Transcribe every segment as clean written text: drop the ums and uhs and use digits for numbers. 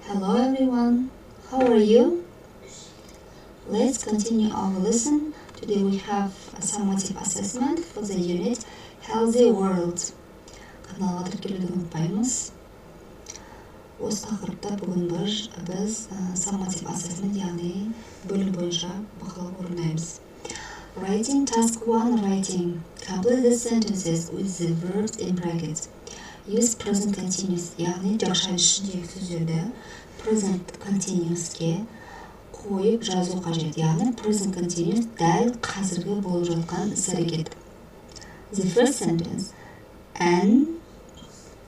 Hello everyone, how are you? Let's continue our lesson. Today we have a summative assessment for the unit Healthy World. Каналға тіркелуді ұмытпаймыз. Осы тақырыпта бүгін біз summative assessment, яғни бөлім бойынша бақылау орындаймыз. Writing task 1, writing. Complete the sentences with the verbs in brackets. Use present continuous, яғни жақша ішіндегі сөздерді present continuousке қойып жазу қажет. Яғни present continuous дәл қазіргі болып жатқан іс-әрекет. The first sentence, Anne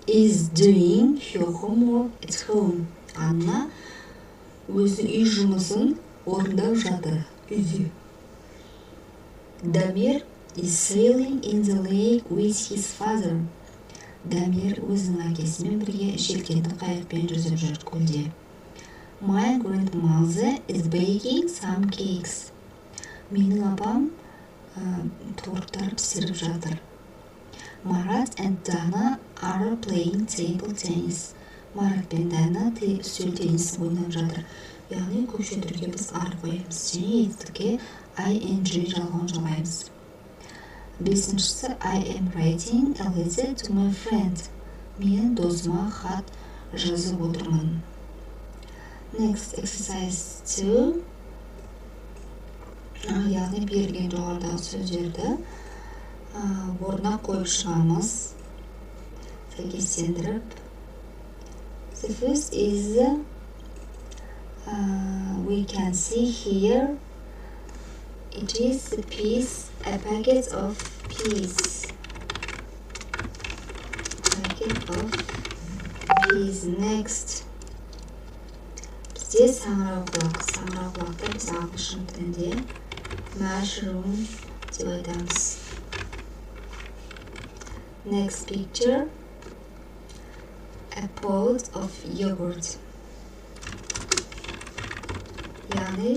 is doing her homework at home. Анна өзі үй жұмысын орындап жатыр үйде. Дамир is sailing in the lake with his father. Дамир өзінің әкесімен бірге желкенді қайықпен жүзіп жүр көлде. My grandmother is baking some cakes. Менің апам торттар пісіріп жатыр. Марат and Dana are playing table tennis. Марат пен Дана үстел теннисін ойнап жатыр. Яғни көпше түрге біз ар қоямыз. Және етістікке ing жалғауын жалғаймыз. Бесіншісі, I am writing a letter to my friend. Мен досыма хат жазып отырмын. Next, exercise 2. Яғни берілген жоғарыдағы сөздерді орнына қойып шығамыз. Сәйкестендіріп. The first is we can see here it is a packet of peas. Next, бізде саңырауқұлақты біз ағылшын тілінде mushroom деп айтамыз. Next picture, a pot of yogurt. Яғни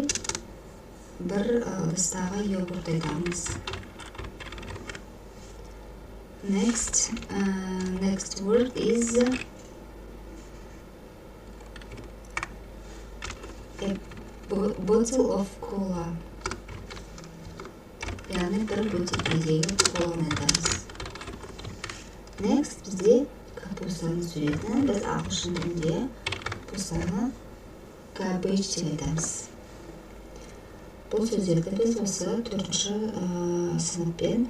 бір ыдыстағы йогурт айтамыз. Next word is a bottle of cola. Яғни бір бөтелкедегі коланы айтамыз. Next бізде капустаның суретін біз ағылшын тілінде капустаны cabbage деп айтамыз. Бұл сөздерді біз осы 4-ші сыныппен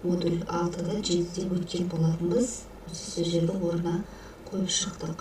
модуль 6-да 7-де өткен болатынбыз. Осы сөздерді орнына қойып шықтық.